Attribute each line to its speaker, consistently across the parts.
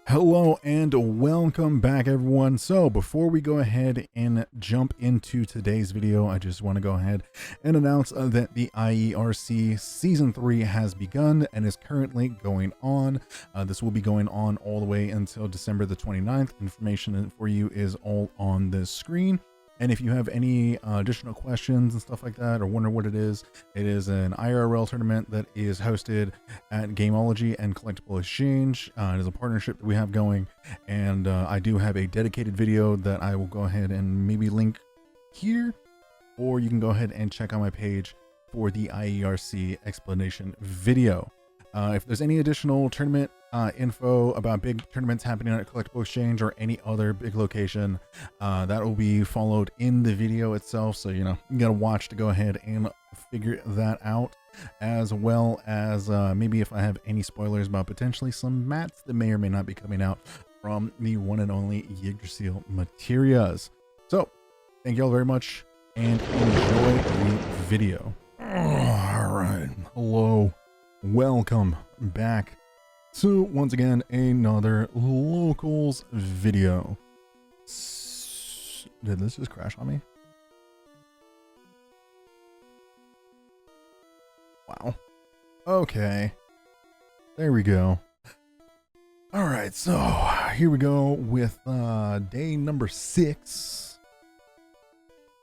Speaker 1: Hello and welcome back, everyone. So before we go ahead and jump into today's video, I just want to go ahead and announce that the IERC Season 3 has begun and is currently going on. This will be going on all the way until December the 29th. Information for you is all on the screen. And if you have any additional questions and stuff like that, or wonder what it is an IRL tournament that is hosted at Gameology and Collectible Exchange. It is a partnership that we have going, and I do have a dedicated video that I will go ahead and maybe link here, or you can go ahead and check out my page for the IERC explanation video. If there's any additional tournament info about big tournaments happening at Collectible Exchange or any other big location, that will be followed in the video itself. So, you gotta watch to go ahead and figure that out, as well as maybe if I have any spoilers about potentially some mats that may or may not be coming out from the one and only Yggdrasil Materias. So, thank you all very much and enjoy the video. All right. Hello. Welcome back to, once again, another locals video. Did this just crash on me? Wow. Okay. There we go. All right, so here we go with day number 6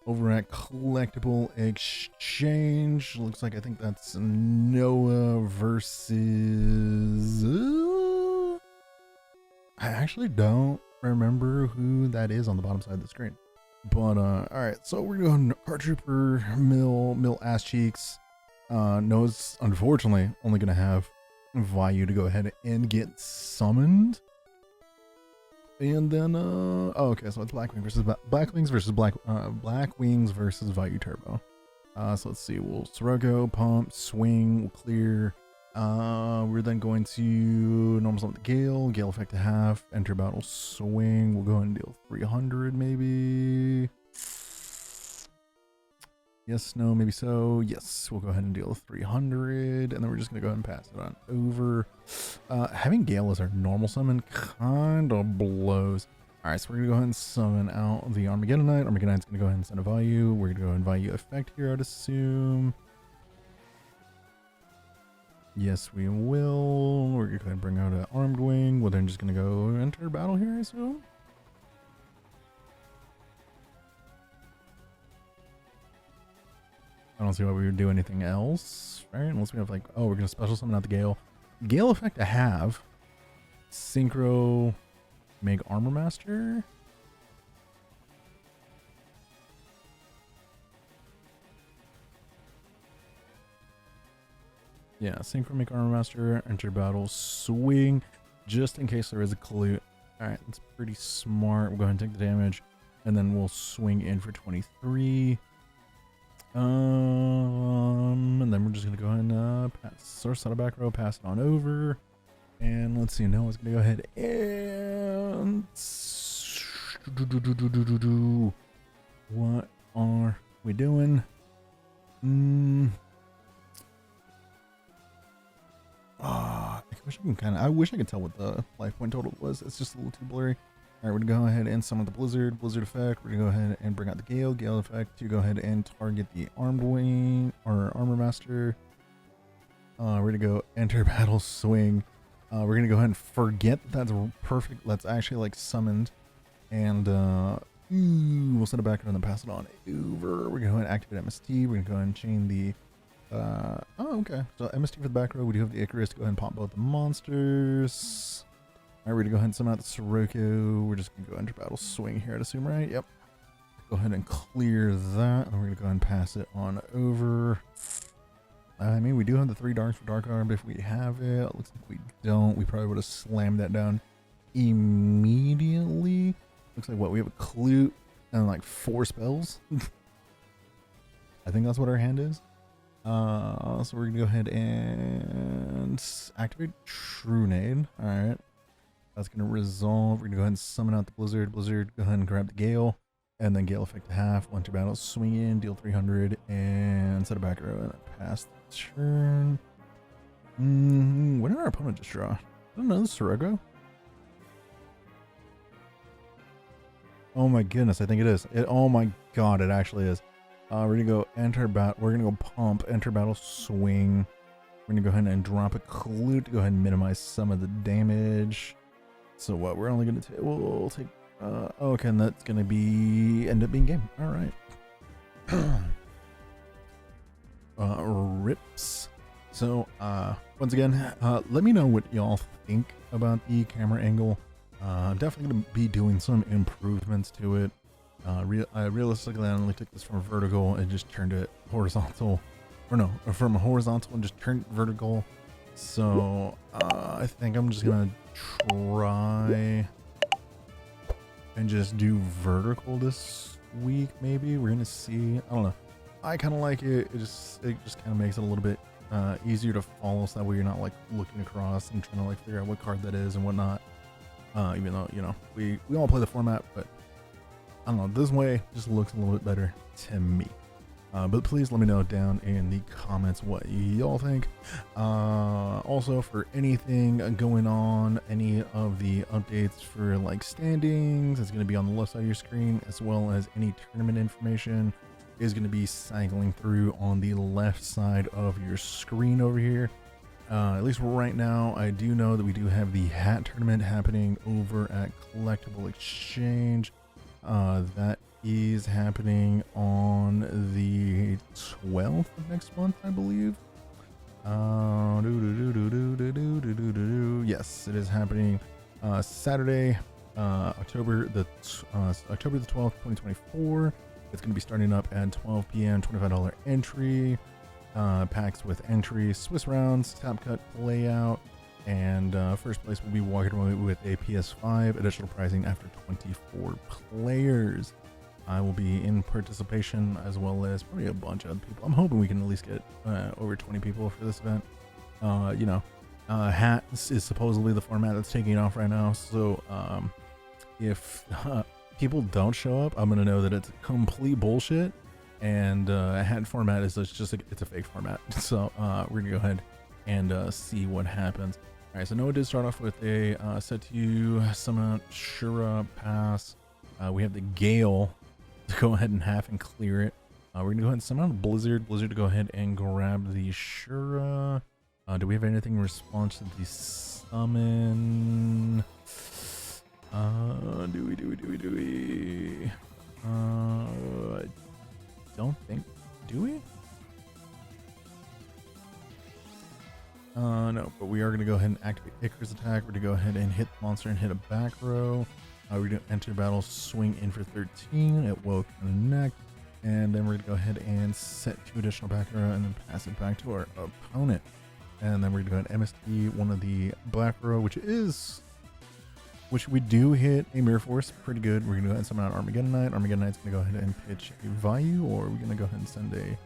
Speaker 1: over at Collectible Exchange. Looks like, I think that's Noah versus... I actually don't remember who that is on the bottom side of the screen. But, alright, so we're going Card Trooper, Mill Ass Cheeks. Noah's, unfortunately, only going to have YGO to go ahead and get summoned. And then, oh, okay, so it's Blackwings versus Blackwings versus YGO Turbo. So let's see, we'll Sirocco, pump, swing, we'll clear. We're then going to normal summon the Gale effect to half, enter battle, swing. We'll go ahead and deal 300 maybe. Yes, no, maybe so. Yes, we'll go ahead and deal 300, and then we're just gonna go ahead and pass it on over. Having Gale as our normal summon kind of blows. All right, so we're gonna go ahead and summon out the Armageddonite. Armageddonite's gonna go ahead and send a value. We're gonna go ahead and value effect here, I'd assume. Yes, we will. We're gonna go ahead and bring out an Armed Wing. We're then just gonna go enter battle here, I assume. I don't see why we would do anything else, right? Unless we have like, oh, we're gonna special summon out the Gale. Gale effect to have. Synchro, make Armor Master. Yeah, Synchro, make Armor Master, enter battle, swing, just in case there is a collude. All right, that's pretty smart. We'll go ahead and take the damage, and then we'll swing in for 23. And then we're just gonna go ahead and pass source out of back row, pass it on over, and let's see. Noah's gonna go ahead and what are we doing? I wish I could tell what the life point total was. It's just a little too blurry. All right, we're gonna go ahead and summon the Blizzard effect. We're gonna go ahead and bring out the Gale effect to go ahead and target the Armed Wing or Armor Master. We're gonna go enter battle, swing. We're gonna go ahead and forget that's perfect. That's actually like summoned, and we'll set it back and then pass it on over. We're gonna go ahead and activate MST. We're gonna go ahead and chain the. Oh, okay. So MST for the back row. We do have the Icarus to go ahead and pop both the monsters. All right, we're gonna go ahead and summon out the Sirocco. We're just gonna go enter battle, swing here, I'd assume, right? Yep. Go ahead and clear that, and we're gonna go ahead and pass it on over. I mean, we do have the 3 darks for Dark Armed if we have it. It looks like we don't. We probably would have slammed that down immediately. Looks like what, we have a Clute and like 4 spells. I think that's what our hand is. So we're gonna go ahead and activate Trunade. All right. That's going to resolve. We're going to go ahead and summon out the Blizzard. Blizzard, go ahead and grab the Gale. And then Gale effect to half. Enter battle, swing in, deal 300, and set a back row. And pass the turn. When did our opponent just draw? I don't know, this is Sirocco. Oh my goodness, I think it is. Oh my god, it actually is. We're gonna go enter battle. We're gonna go pump, enter battle, swing. We're gonna go ahead and drop a clue to go ahead and minimize some of the damage. So what? We're only gonna take. We'll take. Okay, and that's gonna be end up being game. All right. Rips. So once again, let me know what y'all think about the camera angle. I'm definitely gonna be doing some improvements to it. Realistically, I only took this from vertical and just turned it horizontal, or no, from horizontal and just turned it vertical. So I think I'm just gonna try and just do vertical this week. Maybe we're gonna see. I don't know. I kind of like it. It just kind of makes it a little bit easier to follow, so that way you're not like looking across and trying to like figure out what card that is and whatnot. Even though, you know, we all play the format, but I don't know, this way just looks a little bit better to me. But please let me know down in the comments what y'all think. Also, for anything going on, any of the updates for like standings, it's going to be on the left side of your screen, as well as any tournament information is going to be cycling through on the left side of your screen over here. At least right now, I do know that we do have the hat tournament happening over at Collectible Exchange. That is happening on the 12th of next month, I believe. Yes, it is happening Saturday, October the 12th, 2024. It's going to be starting up at 12 p.m. $25 entry. Packs with entry, Swiss rounds, tap cut, play out, and first place will be walking away with a PS5. Additional pricing after 24 players. I will be in participation, as well as probably a bunch of people. I'm hoping we can at least get over 20 people for this event. You know, hats is supposedly the format that's taking off right now, so if people don't show up, I'm gonna know that it's complete bullshit. And a hat format is just it's a fake format. So we're gonna go ahead and see what happens. All right, so Noah did start off with a set to you summon out Shura pass. We have the Gale to go ahead and half and clear it. We're gonna go ahead and summon out Blizzard to go ahead and grab the Shura. Do we have anything in response to the summon? Do we? Don't think, do we? No, but we are going to go ahead and activate Icarus attack. We're going to go ahead and hit the monster and hit a back row. We're going to enter battle, swing in for 13. It will connect. And then we're going to go ahead and set 2 additional back row and then pass it back to our opponent. And then we're going to go ahead and MST one of the black row, which we do hit a Mirror Force pretty good. We're going to go ahead and summon out Armageddon Knight. Armageddon Knight's going to go ahead and pitch a value, or are we going to go ahead and send a...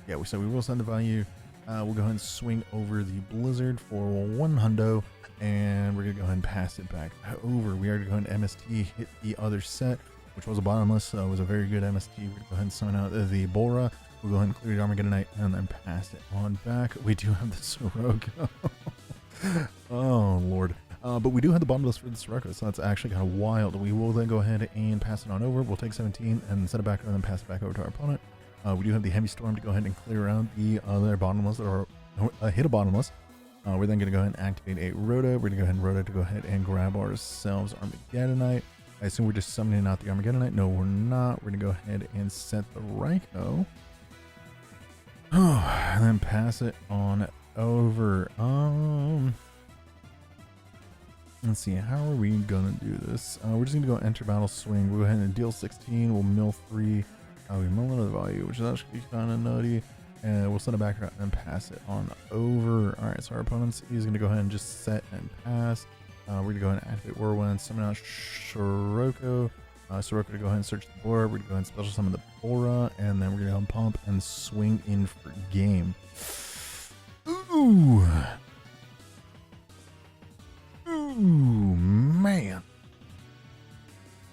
Speaker 1: Yeah, we will send the value. We'll go ahead and swing over the Blizzard for 1 hundo, and we're going to go ahead and pass it back over. We are going to go ahead and MST, hit the other set, which was a bottomless, so it was a very good MST. We're going to go ahead and summon out the Bora. We'll go ahead and clear the Armageddon Knight, and then pass it on back. We do have the Sirocco. Oh, Lord. But we do have the bottomless for the Sirocco, so that's actually kind of wild. We will then go ahead and pass it on over. We'll take 17 and set it back and then pass it back over to our opponent. We do have the Heavy Storm to go ahead and clear out the other bottomless, or hit a bottomless. We're then going to go ahead and activate a Rhoda. We're going to go ahead and Rhoda to go ahead and grab ourselves Armageddon Knight. I assume we're just summoning out the Armageddon Knight. No, we're not. We're going to go ahead and set the Ryko. Oh, and then pass it on over. Let's see, how are we gonna do this? We're just gonna go enter battle, swing. We'll go ahead and deal 16. We'll mill 3. We mill another value, which is actually kind of nutty. And we'll send it back around and pass it on over. All right, so our opponent's is gonna go ahead and just set and pass. We're gonna go ahead and activate Whirlwind, summon out Sirocco. Sirocco to go ahead and search the board. We're gonna go ahead and special summon the Bora, and then we're gonna go pump and swing in for game. Ooh. Ooh, man.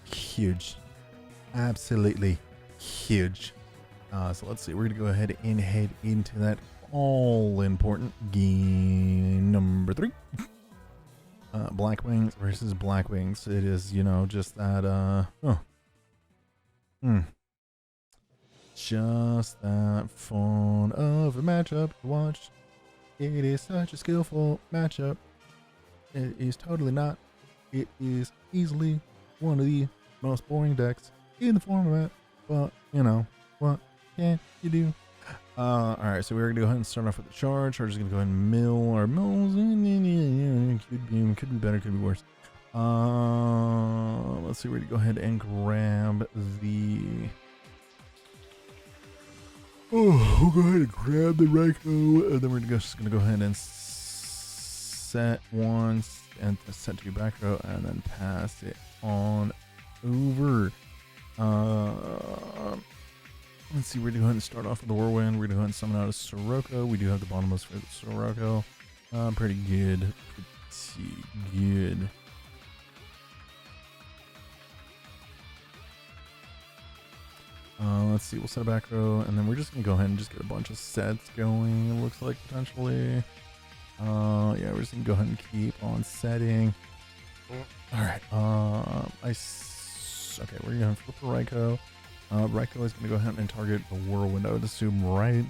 Speaker 1: Huge. Absolutely huge. So let's see. We're going to go ahead and head into that all-important game number 3. Black Wings versus Black Wings. It is, you know, just that, Just that fun of a matchup to watch. It is such a skillful matchup. It is totally not. It is easily one of the most boring decks in the format. But, you know, what can you do? Alright, so we're going to go ahead and start off with the charge. We're just going to go ahead and mill our mills. Could be better, could be worse. Let's see, we're going to go ahead and grab the... Oh, we'll go ahead and grab the Rancho, and then we're just going to go ahead and set one and set two back row, and then pass it on over. Let's see, we're going to go ahead and start off with the Whirlwind. We're going to go ahead and summon out a Sirocco. We do have the bottomless for the Sirocco. Pretty good. Pretty good. Let's see, we'll set a back row, and then we're just going to go ahead and just get a bunch of sets going, it looks like, potentially. Yeah, we're just going to go ahead and keep on setting. Alright, okay, we're going to flip the Rancho. Rancho is going to go ahead and target the Whirlwind, I would assume, right?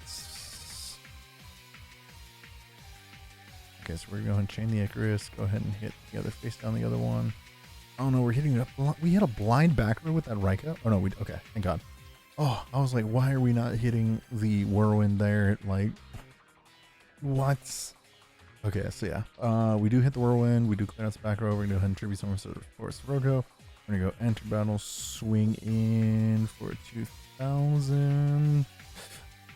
Speaker 1: Okay, so we're going to go ahead and chain the Icarus, go ahead and hit the other face down the other one. Oh no, we're hitting it up. We hit a blind back row with that Rancho? Oh no, okay, thank God. Oh, I was like, why are we not hitting the Whirlwind there? Like, what? Okay, so yeah, we do hit the Whirlwind. We do clear out the back row. We're going to go ahead and tribute someone to Forest Rogo. We're going to go enter battle, swing in for 2,000.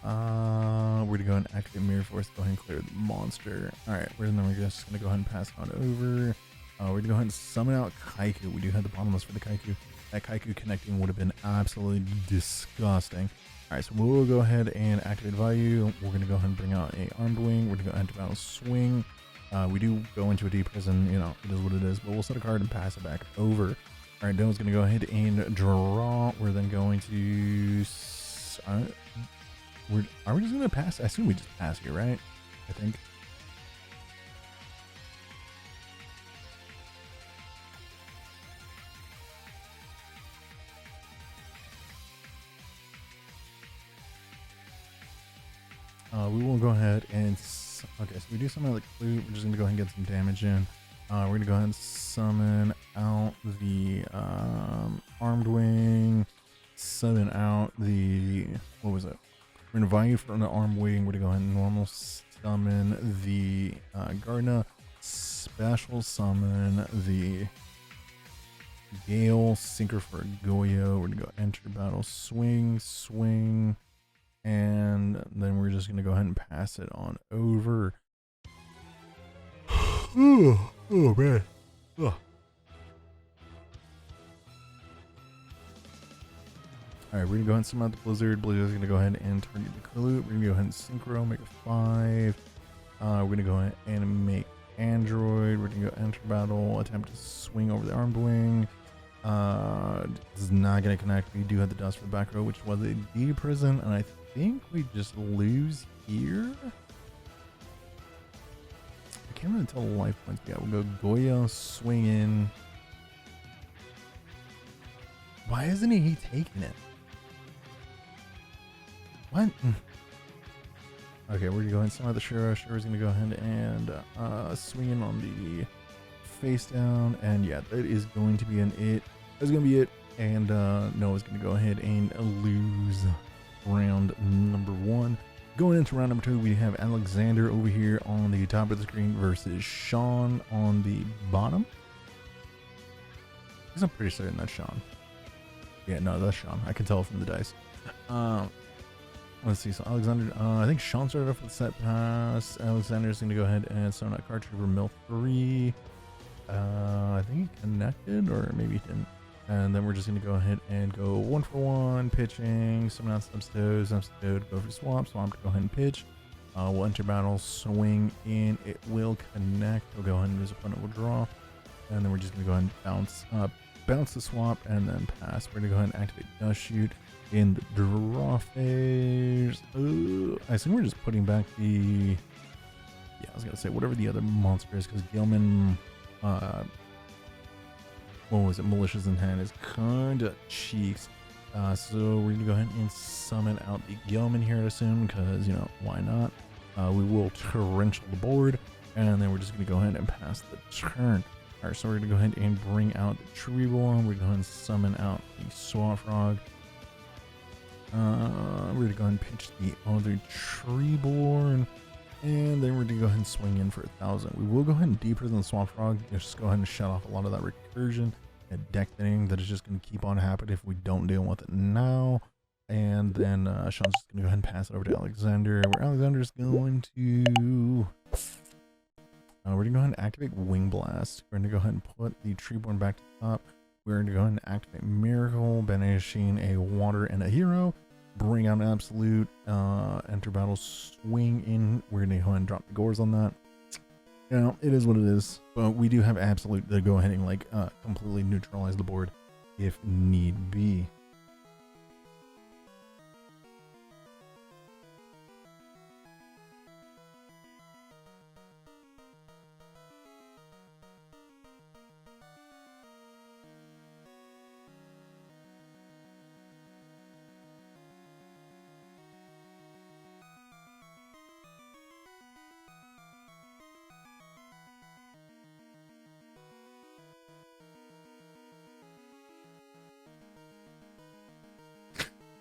Speaker 1: We're going to go ahead and activate Mirror Force. Go ahead and clear the monster. Alright, then we're just going to go ahead and pass on over. We're going to go ahead and summon out Kaiku. We do have the bottomless for the Kaiku. That Kaiku connecting would have been absolutely disgusting. Alright, so we'll go ahead and activate Value. We're going to go ahead and bring out a Armed Wing. We're going to go enter battle, swing. We do go into a deep prison, you know, it is what it is. But we'll set a card and pass it back over. Alright, Dylan's going to go ahead and draw. We're then going to... are we just going to pass? I assume we just pass here, right? I think. We will go ahead and... Okay, so we do summon out the Clue. We're just going to go ahead and get some damage in. We're going to go ahead and summon out the Armed Wing. Summon out the... What was it? We're going to value from the Armed Wing. We're going to go ahead and normal summon the Gardna. Special summon the Gale. Sinker for YGO. We're going to go enter battle, swing, swing. And then we're just going to go ahead and pass it on over. Oh man. Oh. Alright, we're going to go ahead and summon out the Blizzard. Blizzard's going to go ahead and target the Curloot. We're going to go ahead and Synchro, make a 5. We're going to go ahead and make Android. We're going to go enter battle, attempt to swing over the Armed Wing. This is not going to connect. We do have the Dust for the back row, which was a D prison, and I think we just lose here. I can't really tell the life points. Yeah, we'll go Goya, swing in. Why isn't he taking it? What? Okay, we're gonna go ahead and summon out the Shiro. Shiro's gonna go ahead and swing in on the face down, and yeah, that is going to be an it. That's gonna be it, and Noah's gonna go ahead and lose round number 1. Going into round number 2, we have Alexander over here on the top of the screen versus Sean on the bottom. I'm pretty certain that's Sean. Yeah, no, that's Sean. I can tell from the dice. Let's see. So Alexander, I think Sean started off with set pass. Alexander's going to go ahead and summon out Card Trooper Mill 3. I think he connected, or maybe he didn't. And then we're just going to go ahead and go 1-for-1, pitching, summon out Substode, go for swamp to go ahead and pitch. We'll enter battle, swing in, it will connect. We'll go ahead and his opponent will draw. And then we're just going to go ahead and bounce the swamp and then pass. We're going to go ahead and activate Dust Shoot in the draw phase. I assume we're just putting back the... Yeah, I was going to say whatever the other monster is, because Gilman... what was it? Malicious Intent is kind of cheeks. So we're gonna go ahead and summon out the Gilman here, I assume, because, you know, why not? We will torrential the board, and then we're just gonna go ahead and pass the turn. All right, so we're gonna go ahead and bring out the Treeborn. We're gonna go ahead and summon out the Swamp Frog. We're gonna go ahead and pitch the other Treeborn, and then we're gonna go ahead and swing in for 1,000. We will go ahead and deprison the Swamp Frog. Just go ahead and shut off a lot of that recursion and deck thing that is just gonna keep on happening if we don't deal with it now. And then Sean's just gonna go ahead and pass it over to Alexander, where Alexander's going to we're gonna go ahead and activate Wing Blast. We're gonna go ahead and put the Treeborn back to the top. We're gonna go ahead and activate Miracle, banishing a water and a hero. Bring out an absolute, enter battle, swing in. We're gonna go ahead and drop the Gores on that. You know, it is what it is. But we do have absolute to go ahead and like completely neutralize the board if need be.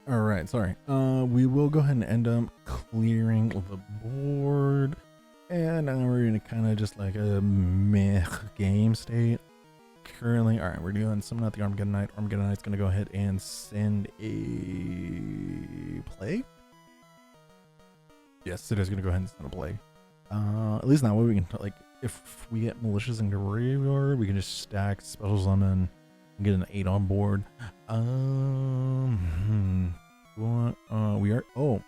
Speaker 1: All right, sorry. We will go ahead and end up clearing the board, and now we're in a kind of just like a meh game state currently. All right, we're doing summon out the Armageddon Knight. Armageddon Knight's gonna go ahead and send a plague. Yes, it is gonna go ahead and send a plague. At least now we can like if we get malicious into graveyard, we can just stack special summon and get an 8 on board. What? We are. Oh,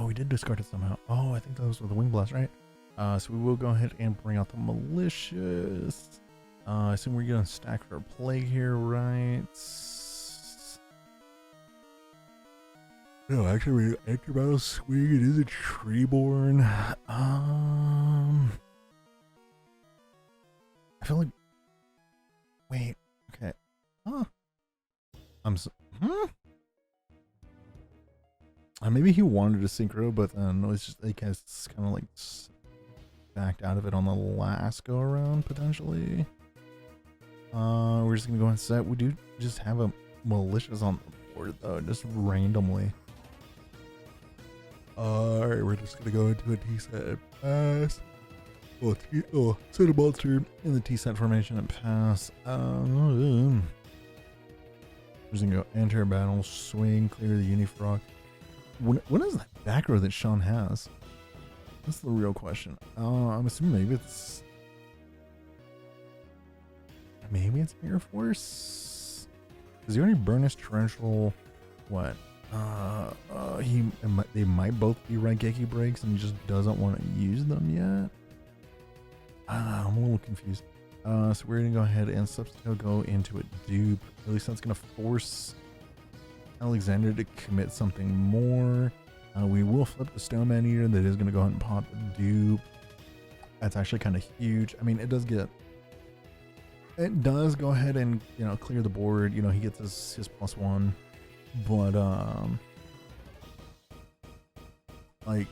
Speaker 1: we did discard it somehow. Oh, I think that was with the Wing Blast, right? So we will go ahead and bring out the malicious. I assume we're gonna stack for a plague here, right? No, actually, we enter battle swing. It is a Treeborn. I feel like. Wait. Okay. Huh. Maybe he wanted to synchro, but then it's just like it's kind of like backed out of it on the last go around potentially. We're just gonna go and set. We do just have a malicious on the board though, just randomly. Alright, we're just gonna go into a T-set pass. Set a monster in the T-set formation and pass. We're just gonna go enter battle, swing, clear the Unifrog. What is that back row that Sean has? That's the real question. I'm assuming maybe it's Mirror Force. Does he already burn his torrential? What? They might both be Raigeki breaks and he just doesn't want to use them yet. I'm a little confused. So we're gonna go ahead and substitute go into a dupe. At least that's gonna force Alexander to commit something more. We will flip the Stone Man Eater. That is gonna go ahead and pop the dupe. That's actually kind of huge. I mean, it does go ahead and, you know, clear the board. You know, he gets his +1, but like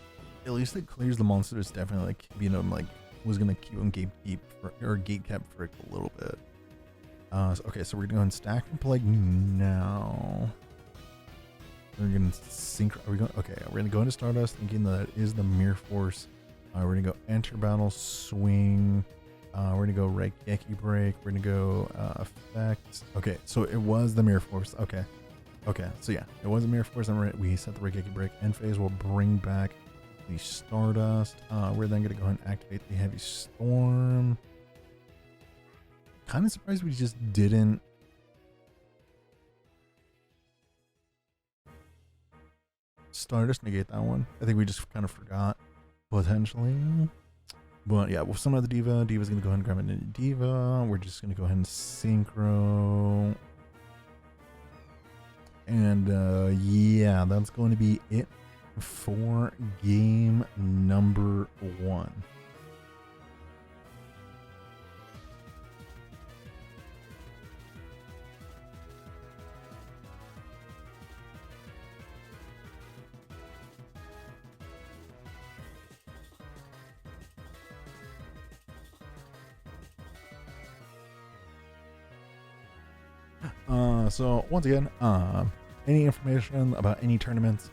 Speaker 1: at least it clears the monster. It's definitely like, you know, like was gonna keep him gate kept for a little bit. Okay, so we're gonna go and stack for plague now. We're gonna sync. Are we going? Okay, we're gonna go into Stardust, thinking that is the Mirror Force. We're gonna go enter battle, swing. We're gonna go Raigeki break. We're gonna go effect. Okay, so it was the Mirror Force. Okay, so yeah, it was a Mirror Force, and we set the Raigeki break. End phase will bring back the Stardust. We're then gonna go ahead and activate the Heavy Storm. Kind of surprised we just didn't. Stardust negate that one. I think we just kind of forgot, potentially. But yeah, with some of the Diva. Diva's gonna go ahead and grab into Diva. We're just gonna go ahead and synchro. And yeah, that's going to be it for game number 1. So once again, any information about any tournaments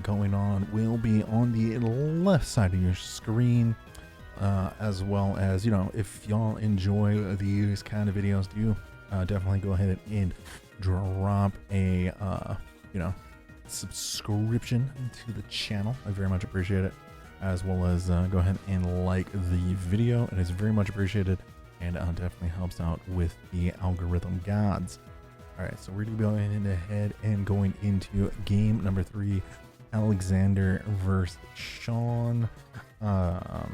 Speaker 1: going on will be on the left side of your screen, as well as, you know, if y'all enjoy these kind of videos, do definitely go ahead and drop a you know, subscription to the channel. I very much appreciate it, as well as go ahead and like the video. It is very much appreciated, and definitely helps out with the algorithm gods. All right, so we're gonna be going ahead and going into game number 3, Alexander versus Sean. We're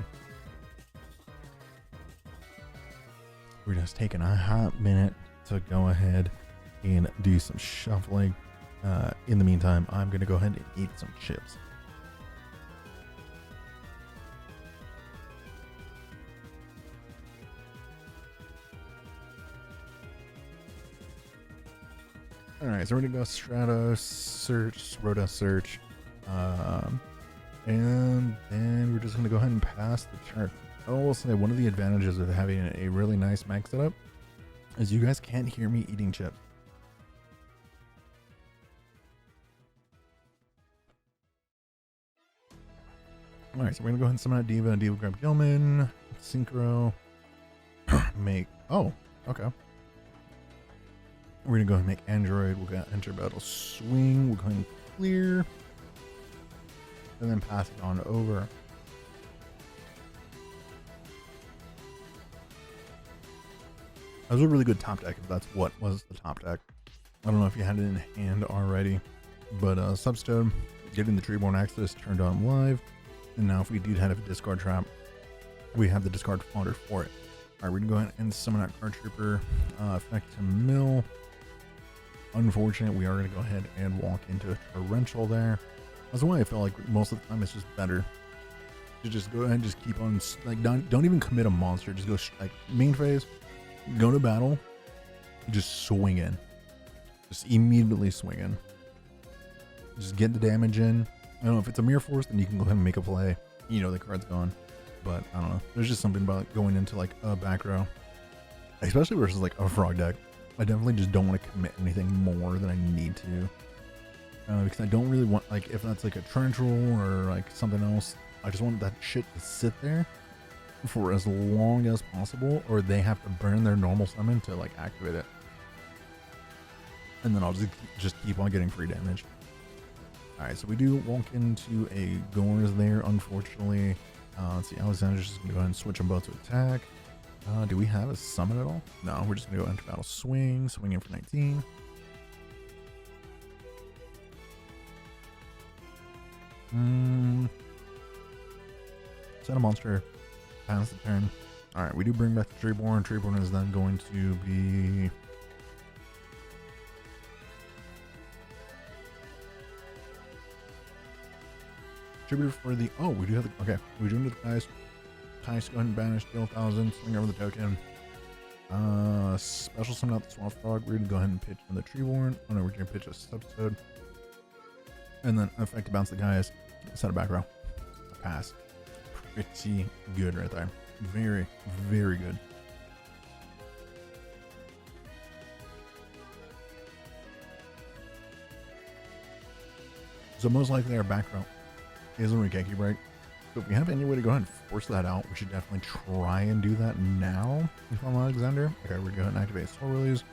Speaker 1: just taking a hot minute to go ahead and do some shuffling. In the meantime, I'm gonna go ahead and eat some chips. All right, so we're gonna go Stratos search, Rota search, and then we're just gonna go ahead and pass the turn. I will say one of the advantages of having a really nice mic setup is you guys can't hear me eating chips. All right, so we're gonna go ahead and summon out Diva. Diva grab Gilman, Synchro, make. Oh, okay. We're gonna go ahead and make Android. We'll got enter battle swing. We'll go ahead and clear, and then pass it on over. That was a really good top deck, if that's what was the top deck. I don't know if you had it in hand already, but Substone, getting the Treeborn Axis turned on live, and now if we do have a discard trap, we have the discard fodder for it. All right, we're gonna go ahead and summon out Card Trooper, effect to mill. Unfortunate, we are gonna go ahead and walk into a torrential there. That's why I feel like most of the time it's just better to just go ahead and just keep on, like, don't even commit a monster. Just go like main phase, go to battle, just swing in, just immediately swing in, just get the damage in. I don't know if it's a Mirror Force, then you can go ahead and make a play. You know the card's gone, but I don't know. There's just something about going into like a back row, especially versus like a frog deck. I definitely just don't want to commit anything more than I need to, because I don't really want, like, if that's like a torrential or like something else, I just want that shit to sit there for as long as possible, or they have to burn their normal summon to like activate it, and then I'll just keep on getting free damage. All right, so we do walk into a Gores there, unfortunately. Let's see, Alexander's just gonna go ahead and switch them both to attack. Do we have a summon at all? No, we're just gonna go enter battle swing in for 19. Set a monster, pass the turn. All right, we do bring back the Treeborn. Treeborn is then going to be tribute for the. Oh, we do have the. Okay, we do the guys. Tice, go ahead and banish, deal 1,000, swing over the token. Special summon out the Swamp Frog. We're gonna go ahead and pitch on the Treeborn. Oh no, we're gonna pitch a Substone. And then effect to bounce the guys. Set a back row. Pass. Pretty good right there. Very, very good. So most likely our back row is a Rikeki break. So if we have any way to go ahead and force that out, we should definitely try and do that now if I'm Alexander. Okay, we're going to go ahead and activate Soul Release.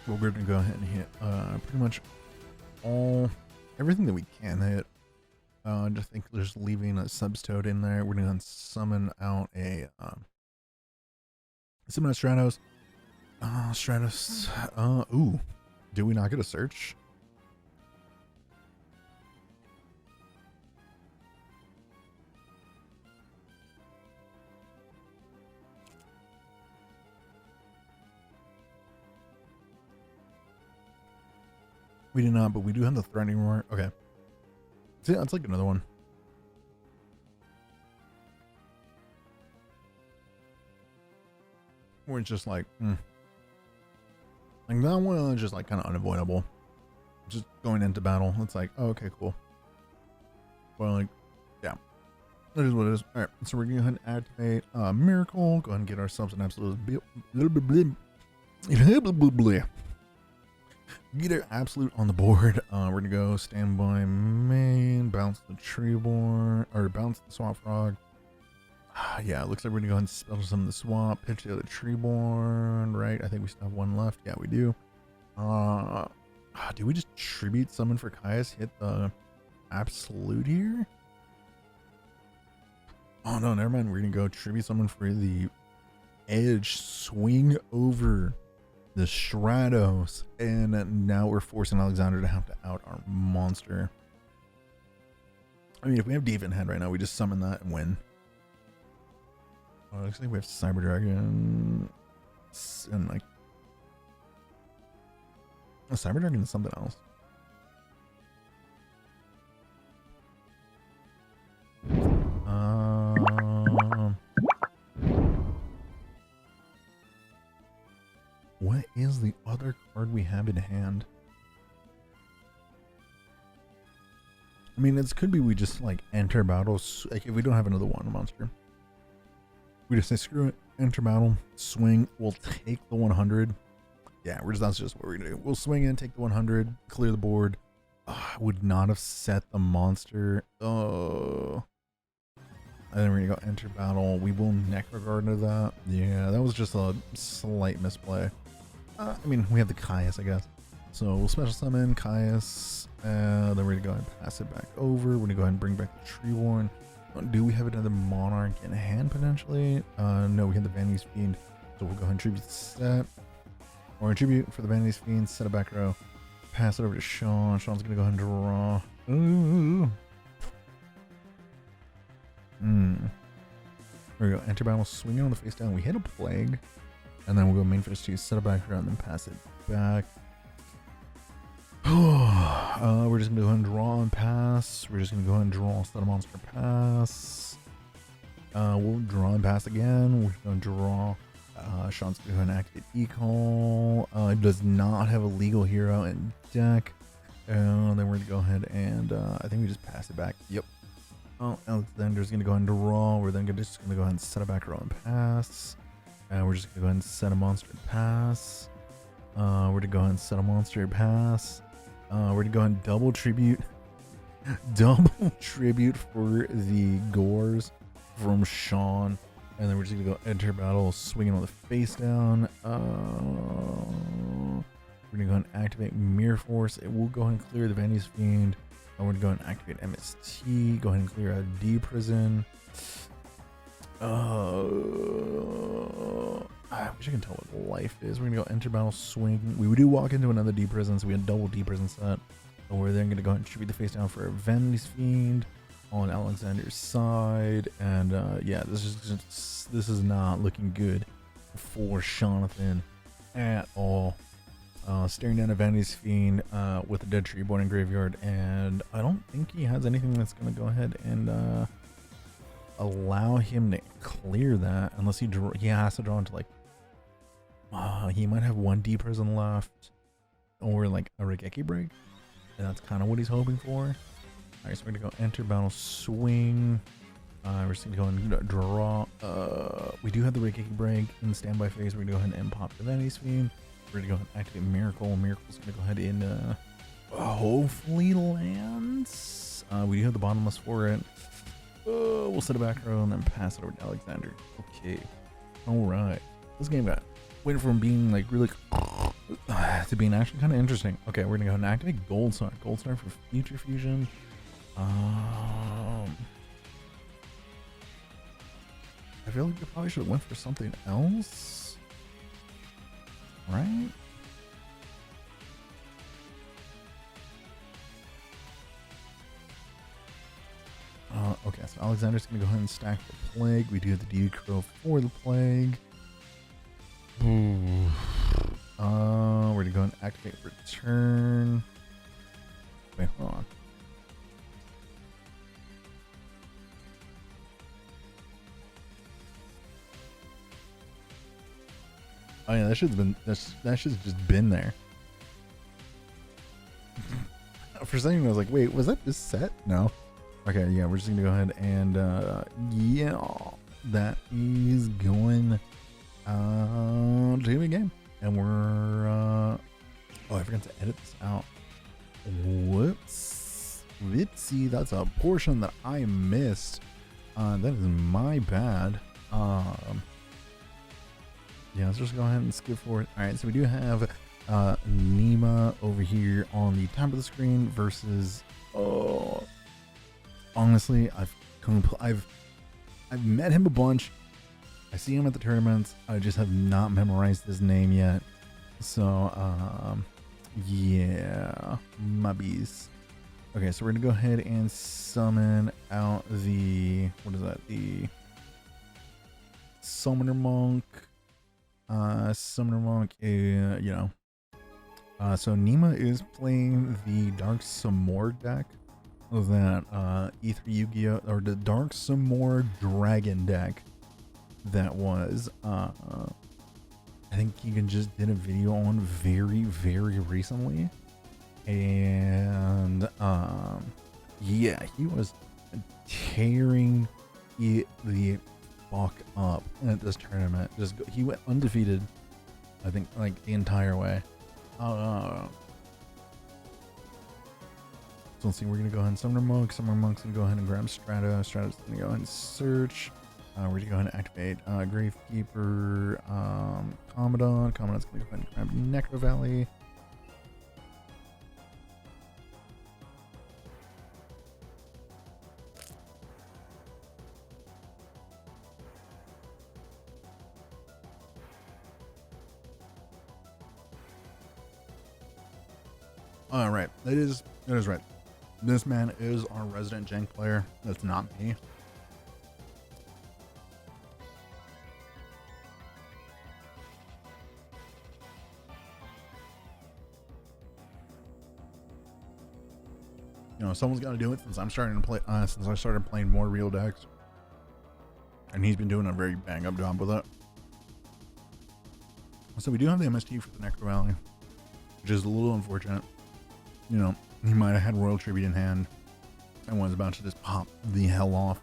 Speaker 1: We're going to go ahead and hit pretty much everything that we can hit. I just think just leaving a Substone in there. We're going to summon out a Stratos. Stratos. Ooh, do we not get a search? We do not, but we do have the threatening roar. Okay. See, that's like another one. Where it's just like, like that one is just like kind of unavoidable. Just going into battle, it's like, oh, okay, cool. Well, like, yeah, that is what it is. All right, so we're gonna go ahead and activate Miracle. Go ahead and get ourselves an absolute Get our absolute on the board. We're gonna go standby main, bounce the treeborn, or bounce the swamp frog. Yeah, it looks like we're gonna go ahead and special summon the swamp, pitch the other treeborn, right? I think we still have one left. Yeah, we do. Do we just tribute summon for Caius? Hit the absolute here? Oh no, never mind. We're gonna go tribute summon for the edge, swing over the Stratos, and now we're forcing Alexander to have to out our monster. I mean, if we have Diva in hand right now, we just summon that and win. Oh, looks like we have Cyber Dragon and like a Cyber Dragon is something else. What is the other card we have in hand? I mean, it could be we just like enter battle. Like if we don't have another one monster, we just say screw it, enter battle, swing. We'll take the 100. Yeah, that's just what we're gonna do. We'll swing in, take the 100, clear the board. I would not have set the monster. Oh. And then we're gonna go enter battle. We will Necroguard into that. Yeah, that was just a slight misplay. I mean, we have the Caius, I guess. So we'll special summon Caius. Then we're gonna go ahead and pass it back over. We're gonna go ahead and bring back the Treeborn. Do we have another Monarch in hand potentially? No, we have the Vanity's Fiend. So we'll go ahead and tribute the set. Or tribute for the Vanity's Fiend, set a back row. Pass it over to Sean. Sean's gonna go ahead and draw. Ooh. There we go. Enter battle, swing it on the face down. We hit a Plague. And then we'll go main phase 2, set it back around, then pass it back. We're just gonna go ahead and draw and pass. We're just gonna go ahead and draw, set a monster, pass. We'll draw and pass again. We're gonna draw. Sean's gonna go ahead and activate E-Call. It does not have a legal hero in deck. And then we're gonna go ahead and I think we just pass it back. Yep. Oh, Alexander's gonna go ahead and draw. We're then just gonna go ahead and set it back row and pass. We're just gonna go ahead and set a monster and pass. We're gonna go ahead and set a monster and pass. We're gonna go ahead and double tribute for the Gores from Sean. And then we're just gonna go enter battle, swinging on the face down. We're gonna go ahead and activate Mirror Force. It will go ahead and clear the Vanity's Fiend. And we're gonna go ahead and activate MST. Go ahead and clear out D Prison. I wish I can tell what life is. We're gonna go enter battle, swing. We do walk into another D Prison, so we had double D Prison set. And we're then gonna go ahead and tribute the face down for Vanity's Fiend on Alexander's side. And yeah, this is not looking good for Jonathan at all. Staring down a Vanity's Fiend with a dead Treeborn in graveyard, and I don't think he has anything that's gonna go ahead and allow him to clear that, unless he has to draw into like he might have one D Prison left, or like a Regeki break, and that's kind of what he's hoping for. Alright, so we're gonna go enter battle, swing. We're just gonna go and draw. We do have the Regeki break in the standby phase. We're gonna go ahead and pop the Vanity's Fiend. We're gonna go ahead and activate Miracle. Miracle's gonna go ahead and hopefully lands. We do have the bottomless for it. We'll set a back row and then pass it over to Alexander. Okay. Alright. This game went from being like really to being actually kind of interesting. Okay, we're gonna go ahead and activate Gold Star. Gold Star for Future Fusion. I feel like we probably should have went for something else. Right? Okay, so Alexander's gonna go ahead and stack the Plague. We do have the D-Crow for the Plague. We're gonna go and activate Return. Wait, hold on. Oh yeah, that should have just been there. For a second I was like, wait, was that this set? No. Okay, yeah, we're just gonna go ahead and yeah, that is going to be a game. and we're oh, I forgot to edit this out. Whoops, whoopsie, that's a portion that I missed. That is my bad. Yeah, let's just go ahead and skip forward. All right, so we do have Nima over here on the top of the screen versus, oh, honestly, I've met him a bunch. I see him at the tournaments. I just have not memorized his name yet. So yeah, mubbies. Okay, so we're gonna go ahead and summon out the, what is that, the Summoner Monk. Summoner Monk, you know. So Nima is playing the Dark Simorg deck of that E3 Yu-Gi-Oh, or the Dark Simorg Dragon deck that was I think Keegan just did a video on very recently, and yeah, he was tearing it the fuck up at this tournament. He went undefeated, I think, like the entire way. So let's see, we're gonna go ahead and Summoner Monk. Summoner Monk's gonna go ahead and grab Strato. Strato's gonna go ahead and search. We're gonna go ahead and activate Gravekeeper, Commandant. Commandant's gonna go ahead and grab Necro Valley. All right, that is right. This man is our resident jank player. That's not me. You know, someone's got to do it since I'm starting to play. Since I started playing more real decks, and he's been doing a very bang up job with it. So we do have the MST for the Necro Valley, which is a little unfortunate. You know, he might have had Royal Tribute in hand and was about to just pop the hell off.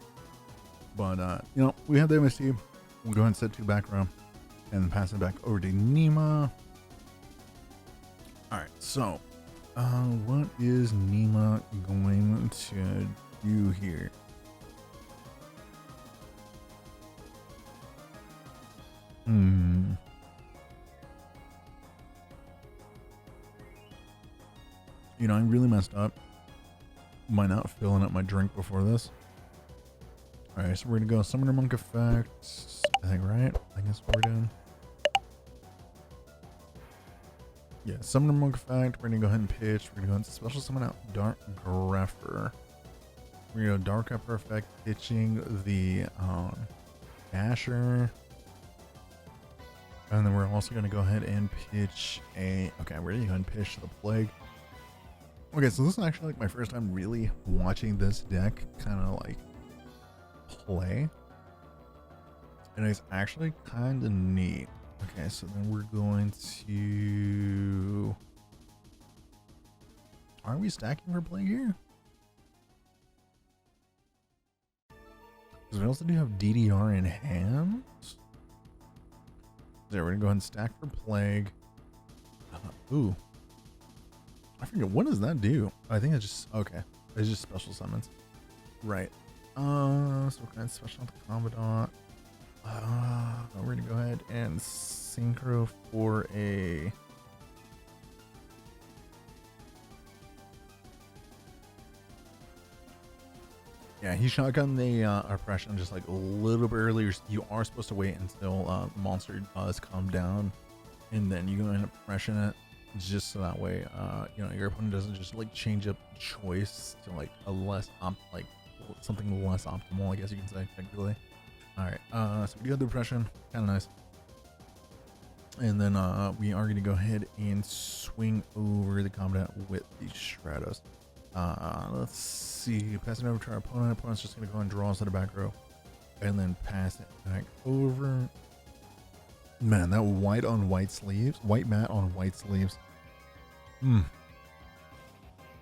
Speaker 1: But, you know, we have the MST. We'll go ahead and set 2 back row and pass it back over to Nima. Alright, so, what is Nima going to do here? You know, I really messed up by not filling up my drink before this. Alright, so we're gonna go Summoner Monk effect. I think, right? I think that's what we're doing. Yeah, Summoner Monk effect. We're gonna go ahead and pitch. We're gonna go ahead and special summon out Dark Greffer. We're gonna go Dark Greffer effect, pitching the Dasher. And then we're also gonna go ahead and pitch a, okay, we're gonna go ahead and pitch the Plague. Okay, so this is actually like my first time really watching this deck kind of like play, and it's actually kind of neat. Okay, so then we're going to, are we stacking for play here? Because we also do have DDR in hand. There, we're gonna go ahead and stack for Plague. Ooh, I forget, what does that do? I think it's just, okay, it's just special summons, right? So we're gonna special out the Commandant. We're gonna go ahead and synchro for a, yeah, he shotgunned the oppression just like a little bit earlier. You are supposed to wait until monster does come down, and then you go ahead and oppression it, just so that way you know, your opponent doesn't just like change up choice to like a less like something less optimal, I guess you can say, technically. All right, so we do have the oppression, kind of nice. And then we are going to go ahead and swing over the combat with the Stratos. Let's see, pass it over to our opponent. Opponent's just going to go and draw us to the back row, and then pass it back over. Man, that white on white sleeves, white mat on white sleeves.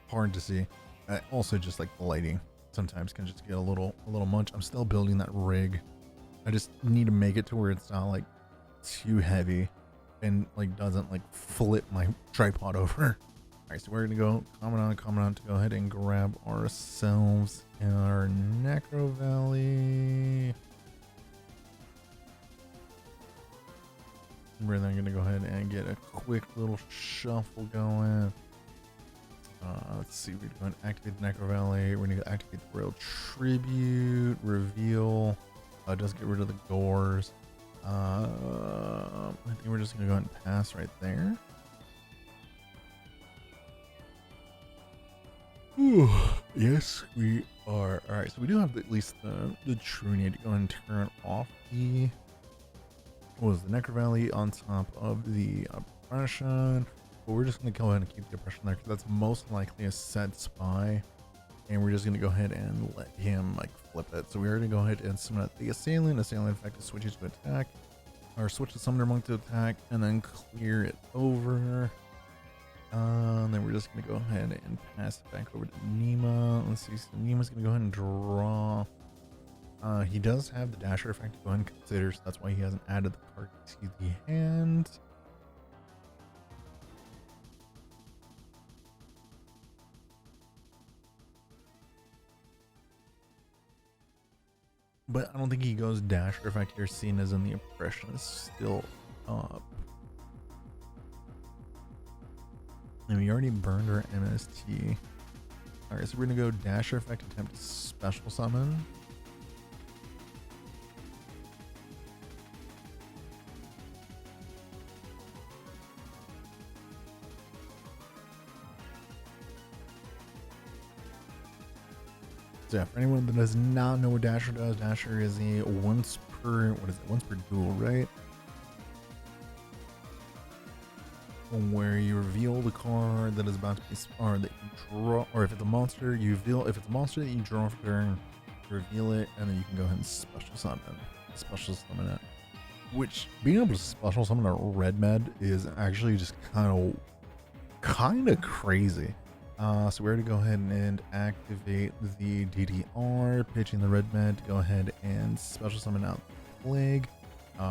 Speaker 1: Hard to see. Also, just like the lighting sometimes can just get a little much. I'm still building that rig. I just need to make it to where it's not like too heavy. and like doesn't like flip my tripod over. All right, so we're gonna go comment to go ahead and grab ourselves our Necro Valley. We're then gonna go ahead and get a quick little shuffle going. Let's see, we're going to activate the Necro Valley. We're gonna go activate the Royal Tribute, reveal. Just get rid of the gores. I think we're just gonna go ahead and pass right there. Ooh, yes, we are. All right, so we do have at least the true need to go and turn off the the Necro Valley on top of the oppression, but we're just gonna go ahead and keep the oppression there because that's most likely a set spy, and we're just gonna go ahead and let him like flip it. So we're gonna go ahead and summon the assailant. Assailant in fact switches to attack, or switch the summoner monk to attack, and then clear it over. And then we're just gonna go ahead and pass it back over to Nima. Let's see, so Nima's gonna go ahead and draw. He does have the dasher effect to go ahead and consider, so that's why he hasn't added the card to the hand. But I don't think he goes dasher effect here, seeing as in the oppression is still up. And we already burned our MST. Alright, so we're gonna go dasher effect, attempt to special summon. So yeah, for anyone that does not know what dasher does, dasher is a once per duel, right? Where you reveal the card that is about to be, or that you draw, or if it's a monster, you reveal. If it's a monster that you draw for turn, reveal it, and then you can go ahead and special summon it. Which, being able to special summon a red med is actually just kind of crazy. So we're going to go ahead and activate the DDR, pitching the red med to go ahead and special summon out the plague.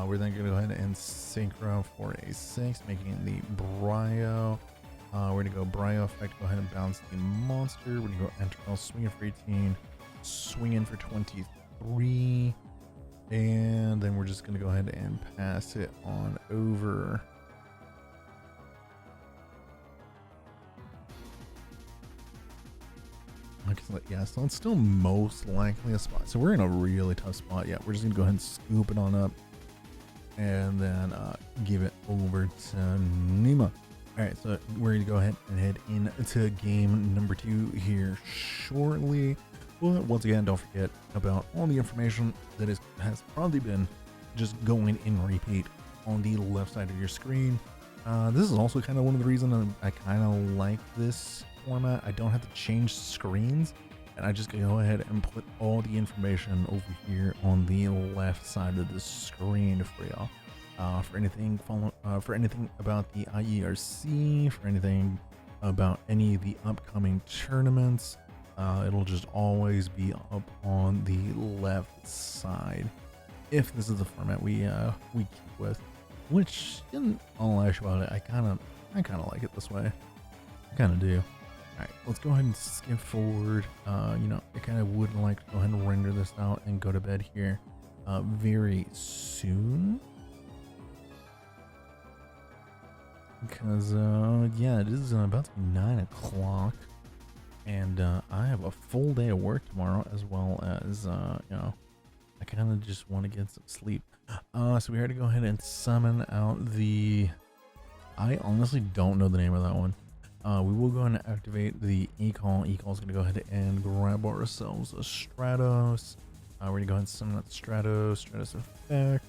Speaker 1: We're then going to go ahead and synchro for a 6, making it the Bryo. We're going to go Bryo effect, go ahead and bounce the monster. We're going to go enter, swing in for 18, swing in for 23, and then we're just going to go ahead and pass it on over. Yeah, so it's still most likely a spot. So we're in a really tough spot. Yeah, we're just gonna go ahead and scoop it on up and then give it over to Nima. All right, so we're gonna go ahead and head into game number 2 here shortly. But once again, don't forget about all the information that has probably been just going in repeat on the left side of your screen. This is also kind of one of the reasons I kind of like this format. I don't have to change screens, and I just go ahead and put all the information over here on the left side of the screen for y'all. For anything about the IERC, for anything about any of the upcoming tournaments, it'll just always be up on the left side. If this is the format we keep with, which in all actuality, I kind of like it this way. I kind of do. Alright, let's go ahead and skip forward. I kind of would like to go ahead and render this out and go to bed here very soon. Because, yeah, it is about to be 9 o'clock. And I have a full day of work tomorrow, as well as, I kind of just want to get some sleep. So we had to go ahead and summon out the... I honestly don't know the name of that one. We will go ahead and activate the E-Call. E-Call is going to go ahead and grab ourselves a Stratos. We're going to go ahead and summon that Stratos effect.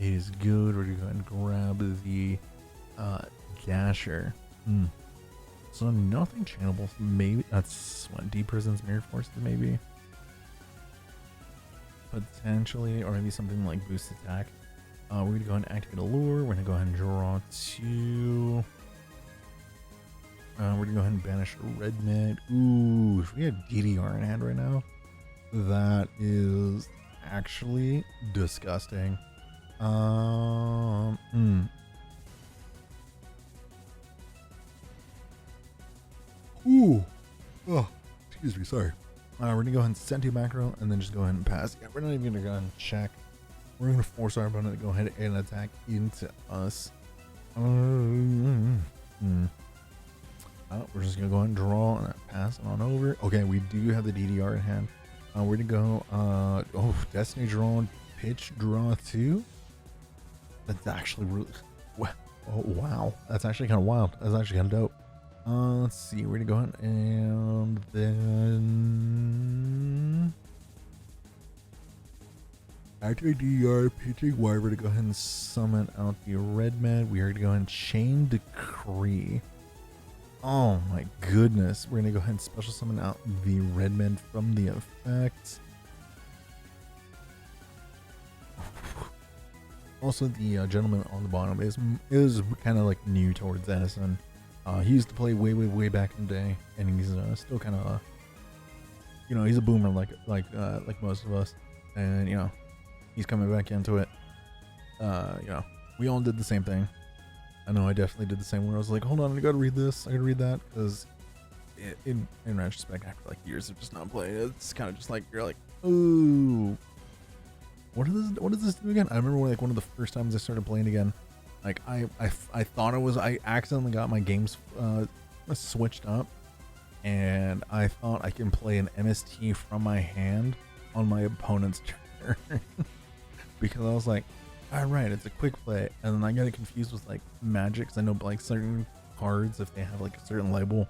Speaker 1: It is good. We're going to go ahead and grab the Dasher. So nothing channelable. Maybe that's what, Deep Prison's Mirror Force, maybe? Potentially, or maybe something like Boost Attack. We're going to go ahead and activate a lure. We're going to go ahead and draw 2. We're going to go ahead and banish a red med. Ooh, if we had DDR in hand right now, that is actually disgusting. Ooh. Oh, excuse me. Sorry. We're gonna go ahead and send to macro and then just go ahead and pass. Yeah, we're not even gonna go ahead and check. We're gonna force our opponent to go ahead and attack into us. We're just gonna go ahead and draw and pass it on over. Okay, we do have the DDR in hand. Where to go? Oh, Destiny draw, pitch draw 2. That's actually really. Oh wow, that's actually kind of wild. That's actually kind of dope. Let's see where to go ahead and then activate DDR, pitching Wyvern to go ahead and summon out the red med. We are to go ahead and chain decree. Oh my goodness. We're gonna go ahead and special summon out the red med from the effect. Also, the gentleman on the bottom is kind of like new towards Edison. He used to play way back in the day, and he's still kind of, he's a boomer like most of us, and he's coming back into it. We all did the same thing. I know I definitely did the same. Where I was like, hold on, I gotta read this, I gotta read that, because in retrospect, after like years of just not playing, it's kind of just like you're like, ooh, what does this do again? I remember when, like, one of the first times I started playing again. Like I thought I accidentally got my games switched up, and I thought I can play an MST from my hand on my opponent's turn because I was like, all right, it's a quick play, and then I got it confused with like Magic, because I know like certain cards, if they have like a certain label,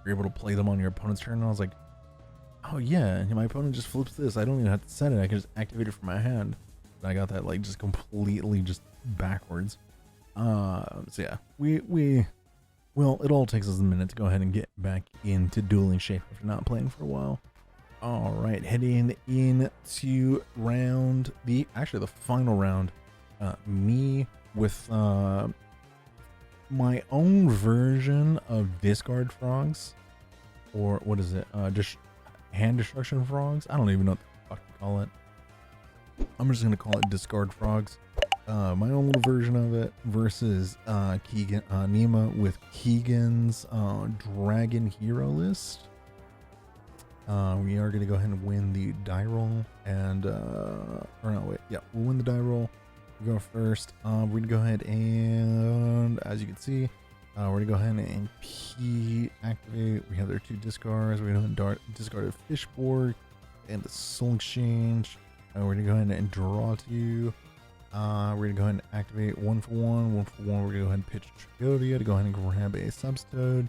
Speaker 1: you're able to play them on your opponent's turn. And I was like, oh yeah, my opponent just flips this. I don't even have to set it. I can just activate it from my hand. And I got that like just completely just backwards. So yeah, well, it all takes us a minute to go ahead and get back into dueling shape after not playing for a while. All right, heading into the final round. Me with my own version of discard frogs, or what is it? Just hand destruction frogs. I don't even know what the fuck to call it. I'm just gonna call it discard frogs. My own little version of it versus Nima with Keegan's Dragon Hero list. We are going to go ahead and win the die roll, and we'll win the die roll. We go first. We're going to go ahead and, as you can see, we're going to go ahead and P activate. We have their 2 discards. We're going to discard a Fishborg and the Soul Exchange. We're going to go ahead and draw 2. We're going to go ahead and activate 1 for 1. 1 for 1. We're going to go ahead and pitch Trigodia to go ahead and grab a Substode.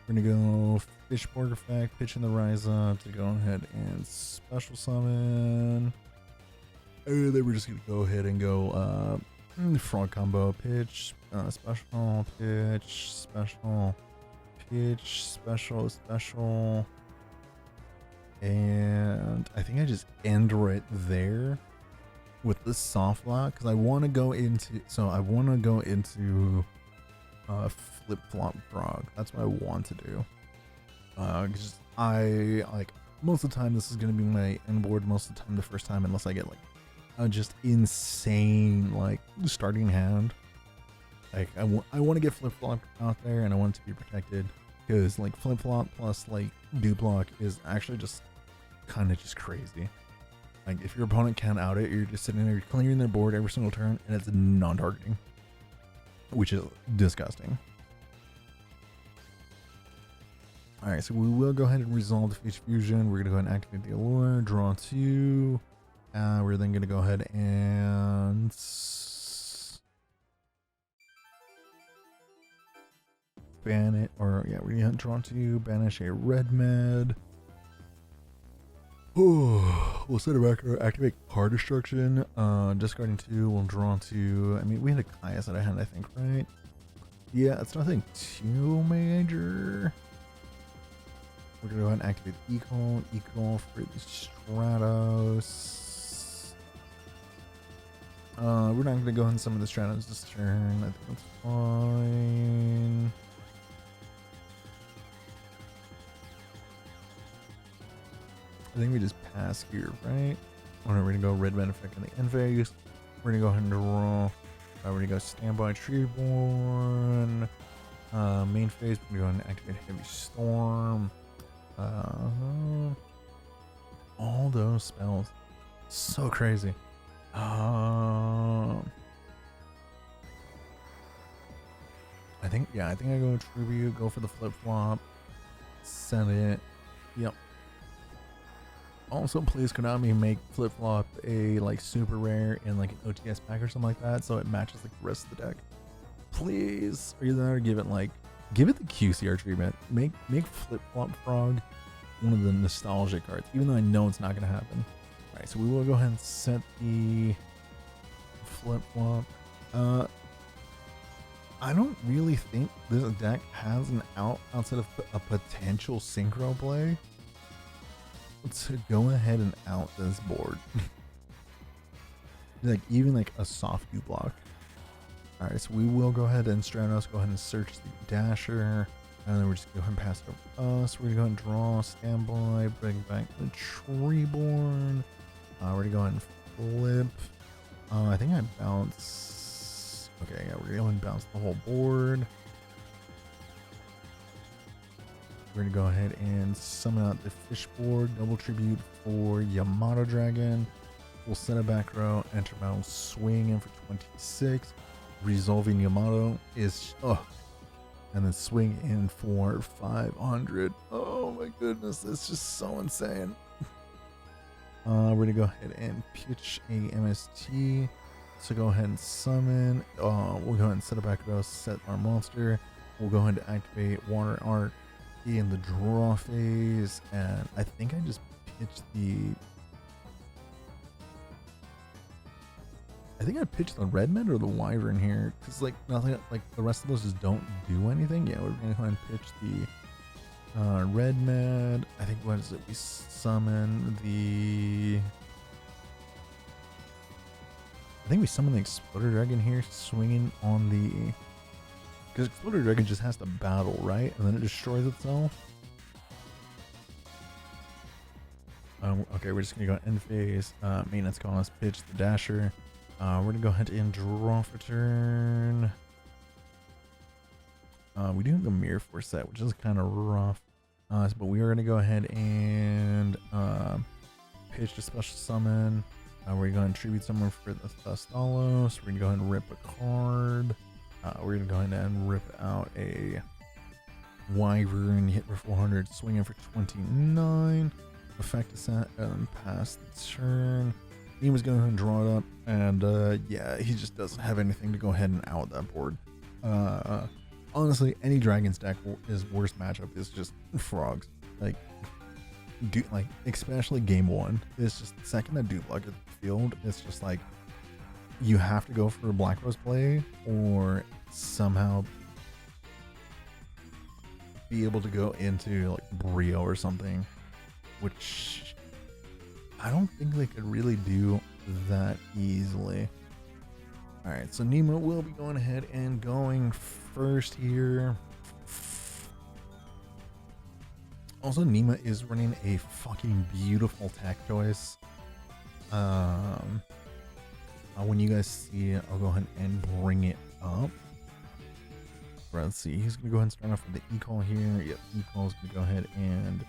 Speaker 1: We're going to go Fishborg effect, pitch in the Rise Up to go ahead and special summon. And then we're just going to go ahead and go frog combo, pitch, special, pitch, special, pitch, special, special. And I think I just end right there with the soft lock, because I want to go into flip flop frog. That's what I want to do. Because I like most of the time this is gonna be my end board most of the time the first time, unless I get like a just insane like starting hand. Like I want to get flip flop out there, and I want it to be protected, because like flip flop plus like duplock is actually just kind of just crazy. Like if your opponent can't out it, you're just sitting there clearing their board every single turn, and it's non-targeting, which is disgusting. Alright, so we will go ahead and resolve the Face Fusion. We're going to go ahead and activate the Allure, draw 2. We're then going to go ahead and ban it, or yeah, we're going to draw 2, banish a red med. We'll set it back, activate card destruction, discarding 2, we'll draw 2. I mean, we had a Caius that I had, I think, right? Yeah, it's nothing too major. We're gonna go ahead and activate equal for the Stratos. We're not gonna go ahead and summon the Stratos this turn. I think that's fine. I think we just pass here, right? Alright, we're gonna go red man effect in the end phase. We're gonna go ahead and draw. We're gonna go standby treeborn. Main phase, we're gonna go ahead and activate heavy storm. All those spells. So crazy. I think I go tribute, go for the flip flop, send it. Yep. Also, please Konami make flip flop a like super rare in like an OTS pack or something like that, so it matches like the rest of the deck. Please, or either give it the QCR treatment. Make flip flop frog one of the nostalgic cards, even though I know it's not gonna happen. All right, so we will go ahead and set the flip flop. I don't really think this deck has an out outside of a potential synchro play to go ahead and out this board. Like even like a soft U block. All right, so we will go ahead and Stratos go ahead and search the Dasher, and then we're just gonna go ahead and pass it over to us. We're gonna go ahead and draw, standby, bring back the Treeborn. We're gonna go ahead and flip. I think I bounce. Okay, yeah, we're going to bounce the whole board. We're going to go ahead and summon out the fish board, double tribute for Yamato Dragon. We'll set a back row, enter battle, swing in for 26. Resolving Yamato is, and then swing in for 500. Oh my goodness, that's just so insane. We're going to go ahead and pitch a MST. So go ahead and summon. We'll go ahead and set it back row, set our monster. We'll go ahead and activate Water Arc in the draw phase. And I think I just pitched I pitched the Redman or the Wyvern here. Because like nothing, like the rest of those just don't do anything. Yeah, we're gonna go ahead and pitch the Redman. I think what is it? We summon the. I think we summon the Exploder Dragon here, swinging on the... Because Exploder Dragon just has to battle, right? And then it destroys itself. Okay, we're just going to go end phase. Maintenance column, pitch the Dasher. We're going to go ahead and draw for turn. We do have the Mirror Force set, which is kind of rough. But we are going to go ahead and pitch the special summon. We're going to tribute someone for the Thastalos. We're going to go ahead and rip a card. We're going to go ahead and rip out a Wyvern, hit for 400, swing in for 29. Effect is set and pass the turn. He was going to draw it up, and yeah, he just doesn't have anything to go ahead and out that board. Honestly, any Dragons deck, his worst matchup is just Frogs. Like, especially game one, it's just the second that Duke block at the field, it's just like you have to go for a Black Rose play or somehow be able to go into like Brio or something, which I don't think they could really do that easily. All right, so Nemo will be going ahead and going first here. Also, Nima is running a fucking beautiful tech choice. When you guys see it, I'll go ahead and bring it up. Let's see, he's gonna go ahead and start off with the E-Call here. Yep, E-Call is gonna go ahead and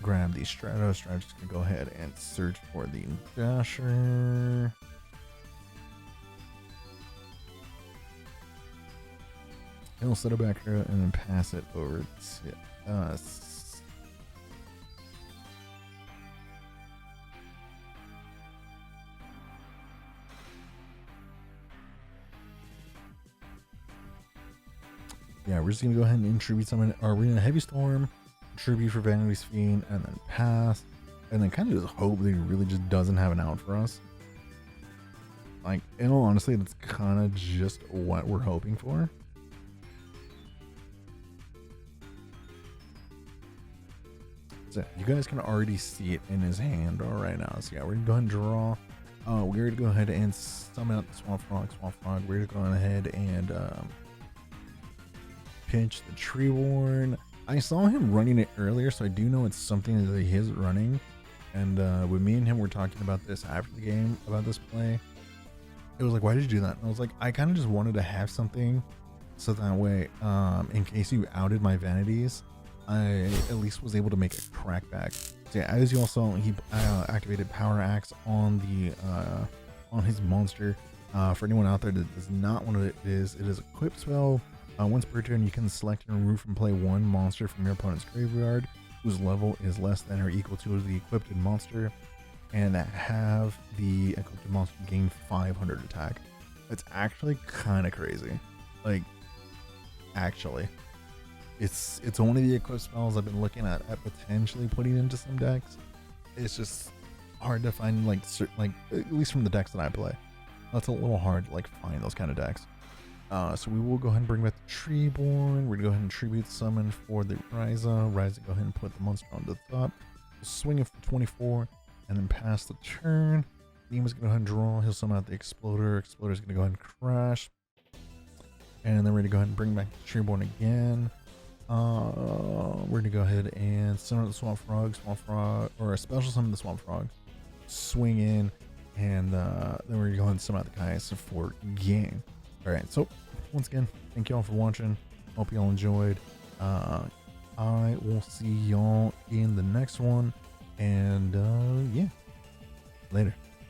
Speaker 1: grab the Strato. Strato's gonna go ahead and search for the Dasher. He'll set it back here and then pass it over to us. Yeah, we're just gonna go ahead and tribute someone. Or we're gonna Heavy Storm, tribute for Vanity's Fiend, and then pass, and then kind of just hope that he really just doesn't have an out for us. Like, in all honesty, that's kind of just what we're hoping for. So you guys can already see it in his hand right now. So yeah, we're gonna go ahead and draw. We're gonna go ahead and summon out the Swamp Frog. We're gonna go ahead and pinch the Treeborn. I saw him running it earlier, so I do know it's something that he is running. And when me and him were talking about this after the game, about this play, it was like, why did you do that? And I was like, I kind of just wanted to have something so that way, in case you outed my vanities, I at least was able to make a crackback. So yeah, as you all saw, he activated Power Axe on the on his monster. For anyone out there that does not know what it is equip spell. Once per turn, you can select and remove from play one monster from your opponent's graveyard whose level is less than or equal to the equipped monster, and have the equipped monster gain 500 attack. That's actually kind of crazy. Like, actually, it's one of the equipped spells I've been looking at potentially putting into some decks. It's just hard to find, like, at least from the decks that I play. That's a little hard to, like, find those kind of decks. So we will go ahead and bring back the Treeborn. We're gonna go ahead and tribute summon for the Ryza. Ryza, go ahead and put the monster on the top. Swing it for 24, and then pass the turn. Demon's gonna go ahead and draw. He'll summon out the Exploder. Exploder's gonna go ahead and crash. And then we're gonna go ahead and bring back the Treeborn again. We're gonna go ahead and summon the Swamp Frog, or a special summon the Swamp Frog. Swing in, and then we're gonna go ahead and summon out the Kai'Sa for game. Alright, so once again, thank y'all for watching. Hope y'all enjoyed. I will see y'all in the next one. And yeah, later.